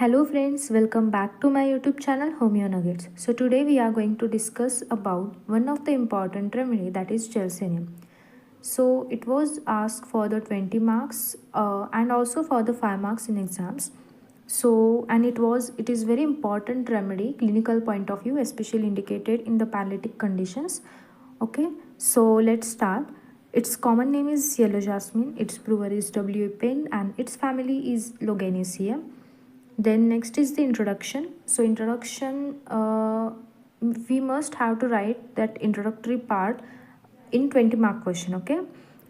Hello friends, welcome back to my YouTube channel Homeo Nuggets. So today we are going to discuss about one of the important remedy, that is Gelsemium. So it was asked for the 20 marks and also for the 5 marks in exams. So and it is very important remedy clinical point of view, especially indicated in the paralytic conditions. Okay, so let's start. Its common name is yellow jasmine, its brewer is W. Pen, and its family is Loganaceae. Then next is the introduction. So introduction, we must have to write that introductory part in 20 mark question. Okay,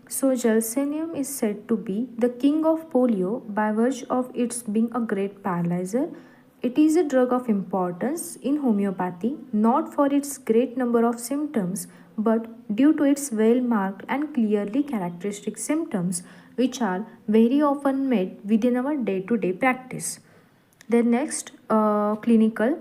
so Gelsemium is said to be the king of polio by virtue of its being a great paralyzer. It is a drug of importance in homeopathy, not for its great number of symptoms, but due to its well marked and clearly characteristic symptoms, which are very often met within our day to day practice. Then next, clinical.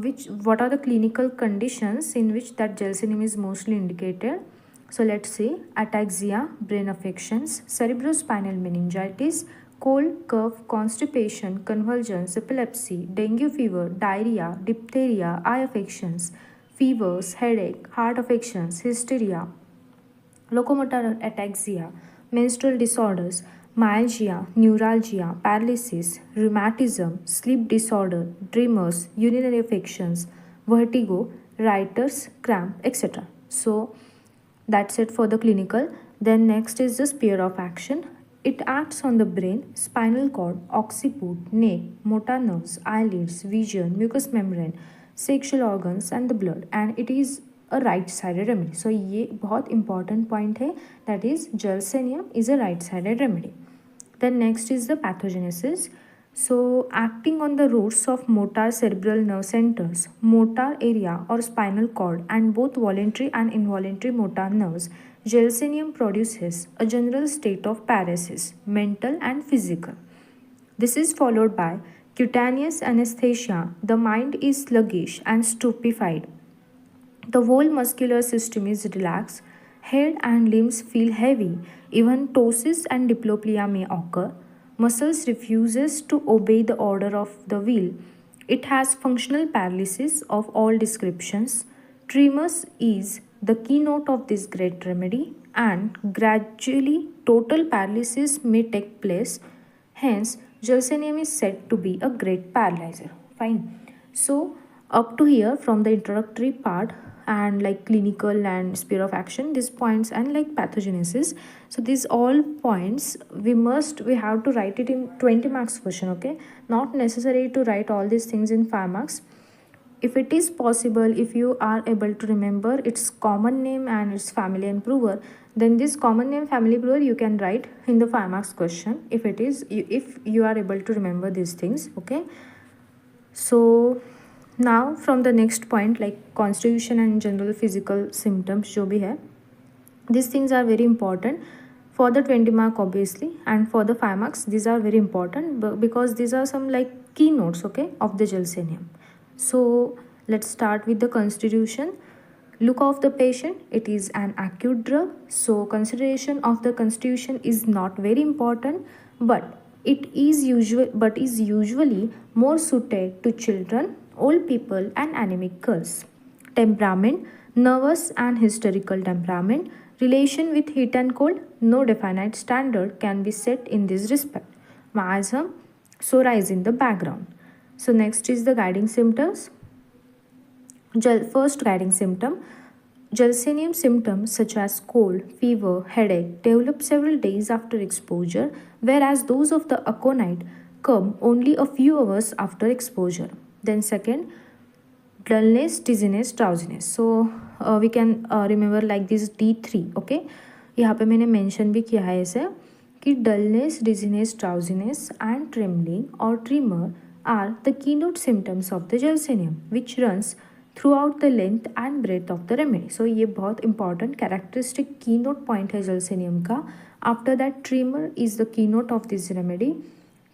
Which what are the clinical conditions in which that Gelsemium is mostly indicated? So let's see: ataxia, brain affections, cerebrospinal meningitis, cold, cough, constipation, convulsions, epilepsy, dengue fever, diarrhea, diphtheria, eye affections, fevers, headache, heart affections, hysteria, locomotor ataxia, menstrual disorders, myalgia, neuralgia, paralysis, rheumatism, sleep disorder, tremors, urinary affections, vertigo, writer's cramp, etc. So that's it for the clinical. Then next is the sphere of action. It acts on the brain, spinal cord, occiput, neck, motor nerves, eyelids, vision, mucous membrane, sexual organs and the blood, and it is a right sided remedy. So ये बहुत important point है, that is gelsemium is a right sided remedy. Then next is the pathogenesis. So acting on the roots of motor cerebral nerve centers, motor area or spinal cord, and both voluntary and involuntary motor nerves, Gelsemium produces a general state of paresis, mental and physical. This is followed by cutaneous anesthesia. The mind is sluggish and stupefied. The whole muscular system is relaxed. Head and limbs feel heavy. Even ptosis and diplopia may occur. Muscles refuses to obey the order of the will. It has functional paralysis of all descriptions. Tremors is the keynote of this great remedy, and gradually total paralysis may take place. Hence, Gelsemium is said to be a great paralyzer. Fine. So, up to here from the introductory part and like clinical and sphere of action, these points and like pathogenesis, so these all points we have to write it in 20 marks question. Okay, not necessary to write all these things in 5 marks. If it is possible, if you are able to remember its common name and its family and prover, then this common name, family, prover you can write in the 5 marks question if you are able to remember these things. Okay, so now from the next point, like constitution and general physical symptoms जो भी है, these things are very important for the 20 mark obviously, and for the 5 marks these are very important because these are some like keynotes, okay, of the Gelsemium. So let's start with the constitution. Look of the patient, it is an acute drug, so consideration of the constitution is not very important, but it is usually more suited to children, old people and anemic girls. Temperament, nervous and hysterical temperament. Relation with heat and cold, no definite standard can be set in this respect. Miasm, psora is in the background. So next is the guiding symptoms. First guiding symptom, Gelsemium symptoms such as cold, fever, headache develop several days after exposure, whereas those of the aconite come only a few hours after exposure. Then second, dullness, dizziness, drowsiness. So we can remember like this D3. Okay, यहाँ पे मैंने mention भी किया है ऐसे कि dullness, dizziness, drowsiness and trembling or tremor are the keynote symptoms of the Gelsemium, which runs throughout the length and breadth of the remedy. So ये बहुत important characteristic keynote point है Gelsemium का. After that, tremor is the keynote of this remedy.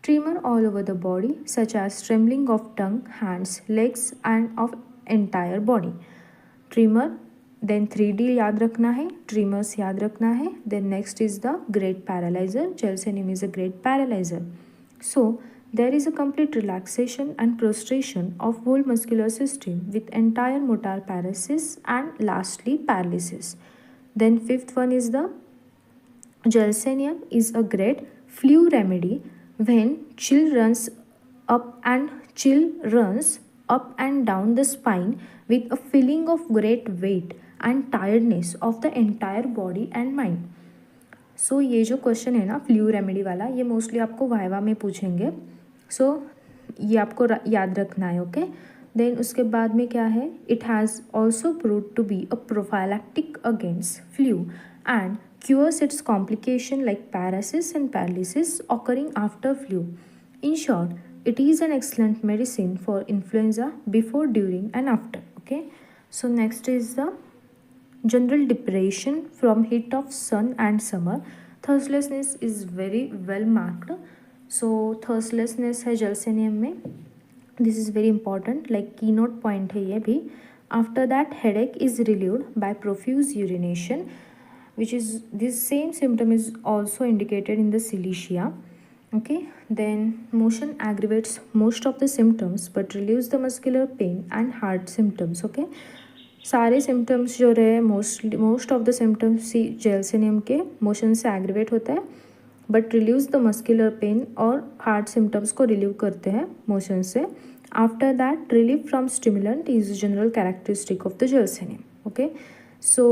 Tremor all over the body, such as trembling of tongue, hands, legs and of entire body. Tremor, then 3D याद रखना है, tremors याद रखना है. Then next is the great paralyzer. Gelsemium is a great paralyzer. So There is a complete relaxation and prostration of whole muscular system with entire motor paralysis and lastly paralysis. Then fifth one is the Gelsemium is a great flu remedy when chill runs up and down the spine with a feeling of great weight and tiredness of the entire body and mind. सो ये जो question है ना flu remedy वाला, ये mostly आपको viva में पूछेंगे. सो ये आपको याद रखना है. ओके. देन उसके बाद में क्या है, it has also prove to be a prophylactic against flu and cures its complication like paralysis and paralysis occurring after flu. In short, it is an excellent medicine for influenza before, during and after. Okay. So next is the general depression from heat of sun and summer. Thirstlessness is very well marked. So thirstlessness है Gelsemium में. This is very important, like keynote point है ये भी. After that, headache is relieved by profuse urination, which is this same symptom is also indicated in the cilicia. Okay. Then motion aggravates most of the symptoms but relieves the muscular pain and heart symptoms. Okay. सारे symptoms जो रहे most of the symptoms gelsemium के motion से aggravate होता है but relieves the muscular pain और heart symptoms को relieve करते हैं मोशन से. After that relief from stimulant is general characteristic of the gelsemium. Okay. So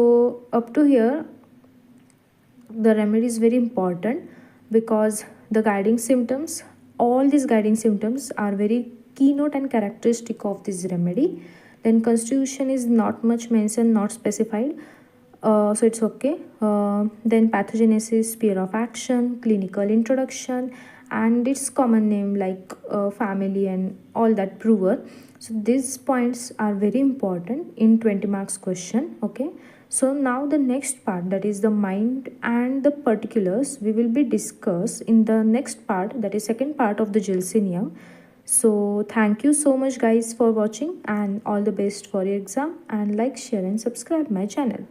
up to here the remedy is very important because the guiding symptoms, all these guiding symptoms are very keynote and characteristic of this remedy. Then constitution is not much mentioned, not specified, so it's okay. Then pathogenesis, sphere of action, clinical introduction and its common name like family and all that prover. So these points are very important in 20 marks question. Okay. So now the next part, that is the mind and the particulars, we will be discussed in the next part, that is second part of the Gelsemium. So thank you so much guys for watching and all the best for your exam, and like, share and subscribe my channel.